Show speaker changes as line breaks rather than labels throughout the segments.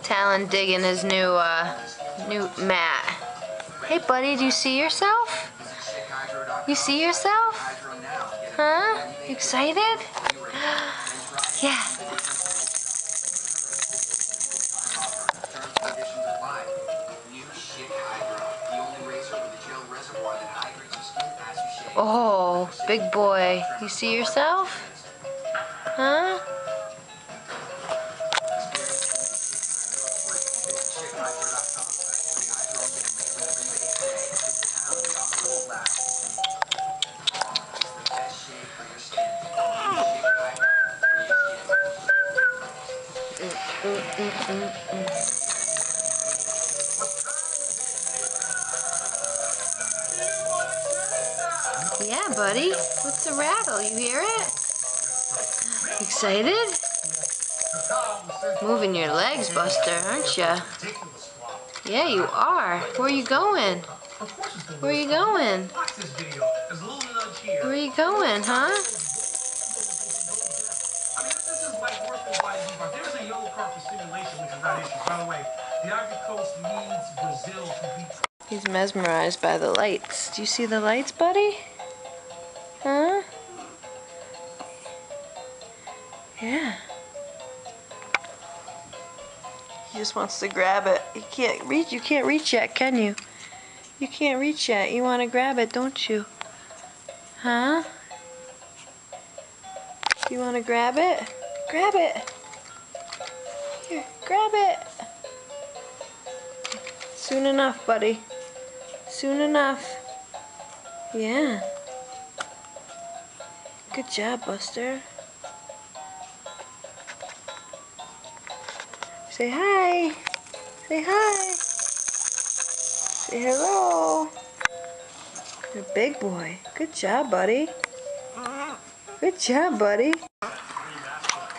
Talon digging his new mat. Hey buddy, do you see yourself? You see yourself? Huh? You excited? Yeah. Oh, big boy. You see yourself? Huh? Yeah, buddy. What's the rattle? You hear it? Excited? Moving your legs, Buster, aren't ya? Yeah, you are. Where are you going? Where are you going? Where are you going, huh? He's mesmerized by the lights. Do you see the lights, buddy? Huh? Yeah. He just wants to grab it. You can't reach yet, can you? You can't reach yet. You want to grab it, don't you? Huh? You want to grab it? Grab it. Here, grab it. Soon enough, buddy. Soon enough. Yeah. Good job, Buster. Say hi. Say hi. Say hello. You're a big boy. Good job, buddy. Good job, buddy.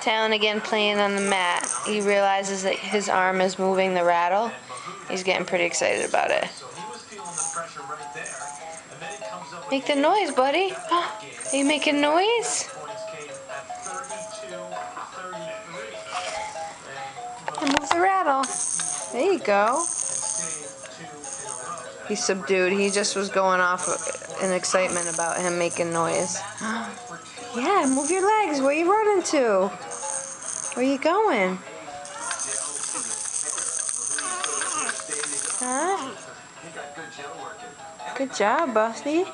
Talon again playing on the mat. He realizes that his arm is moving the rattle. He's getting pretty excited about it. Make the noise, buddy. Are you making noise? And move the rattle. There you go. He's subdued. He just was going off in excitement about him making noise. Yeah, move your legs. Where you running to? Where you going? Huh? Good job, Busty.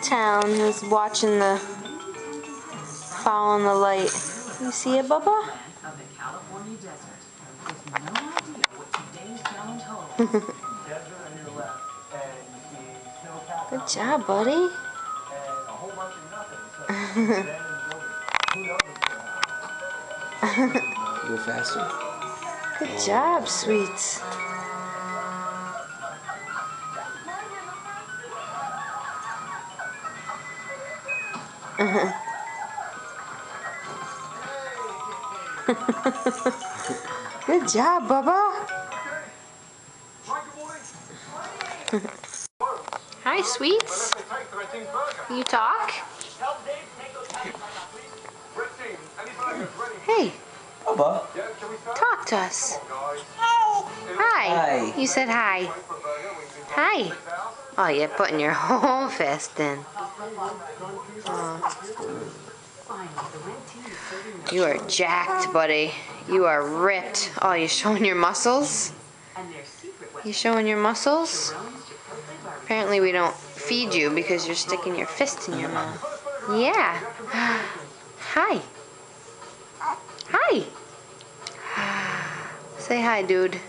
Talon is watching following the light. You see it, Bubba? Good job, buddy.
Go faster.
Good job, sweets. Good job, Bubba. Hi, sweets. Can you talk? Hey.
Bubba.
Talk to us. Hi.
Hi.
You said hi. Hi. Oh, you're putting your whole fist in. You are jacked, buddy. You are ripped. Oh, you showing your muscles? You showing your muscles? Apparently we don't feed you because you're sticking your fist in your mouth. Yeah. Hi. Hi. Say hi, dude.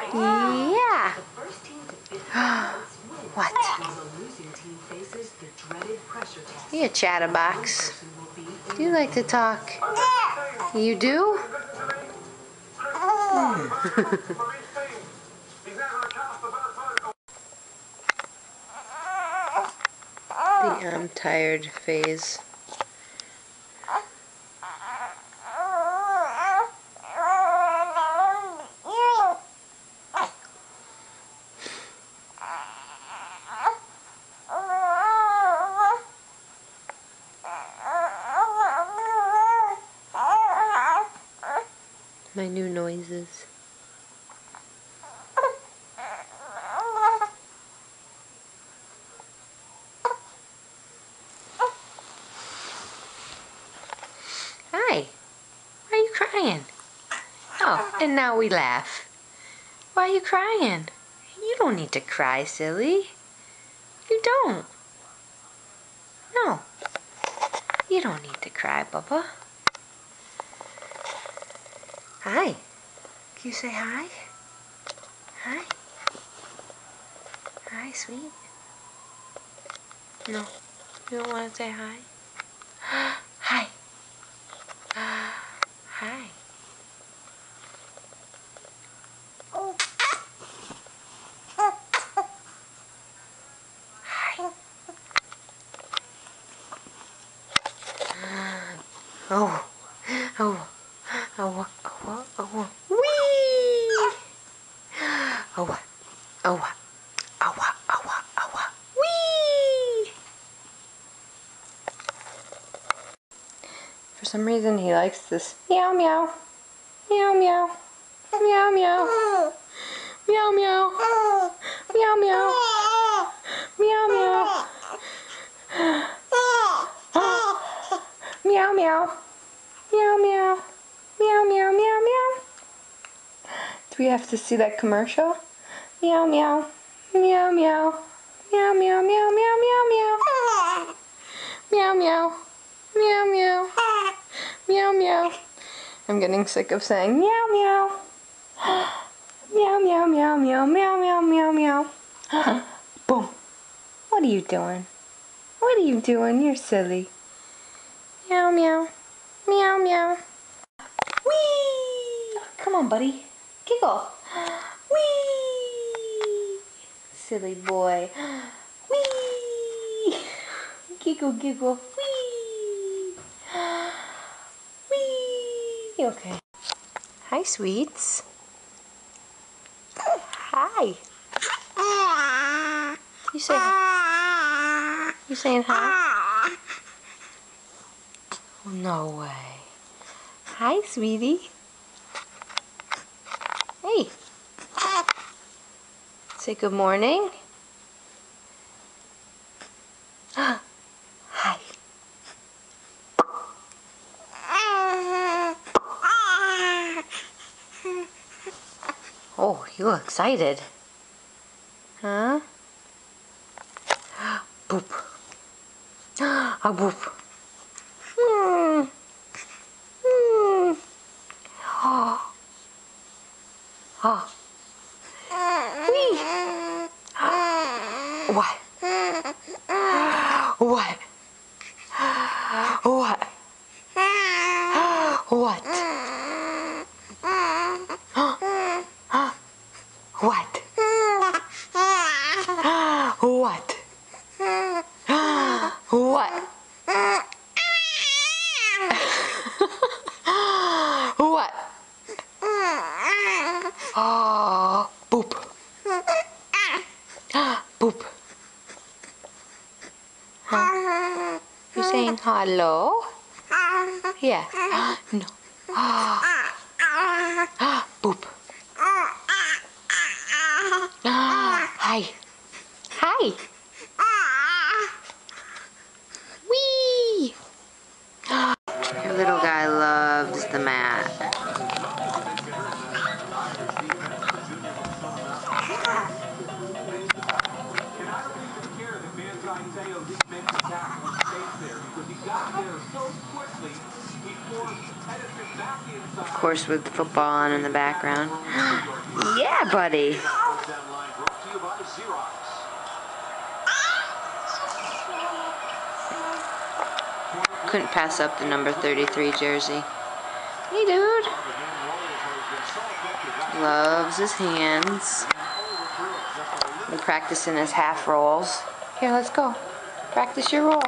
Yeah. What? You a chatterbox. You like to talk. You do? The I'm tired phase. my new noises. Hi. Why are you crying? Oh, and now we laugh. Why are you crying? You don't need to cry, silly. You don't. No. You don't need to cry, Bubba. Hi. Can you say hi? Hi. Hi, sweet. No. You don't want to say hi? Hi. Hi. Hi. Oh. Oh. Oh. Oh. Oh. Wee! Oh. Oh. Oh. Oh. Oh. Wee! For some reason he likes this meow meow. Meow meow. Meow meow. Meow meow. Meow meow. Meow meow. Meow meow. Meow meow. Meow meow meow meow. Do we have to see that commercial? Meow meow. Meow meow. Meow meow meow meow meow meow. Meow meow. Meow meow. Meow meow. I'm getting sick of saying meow meow. Meow meow meow meow meow meow meow meow. Boom. What are you doing? What are you doing? You're silly. Meow meow. Meow meow. Whee! Come on, buddy. Giggle. Whee! Silly boy. Whee! Giggle, giggle. Whee! Whee! Okay. Hi, sweets. Hi. You say hi. You saying hi? Oh, no way. Hi, sweetie. Hey. Say good morning. Hi. Oh, you look excited. Huh? Boop. A boop. Mm. Mm. Oh. Oh. Wee. What? What? What? What? What? What? What? What? Oh, boop. Boop. Huh? You saying hello? Yeah. No. Boop. Hi. Hi. Wee. Your little guy loves the mat. Of course, with the football on in the background. Yeah, buddy. Couldn't pass up the number 33 jersey. Hey, dude. Loves his hands. We're practicing his half rolls. Here, let's go. Practice your roll.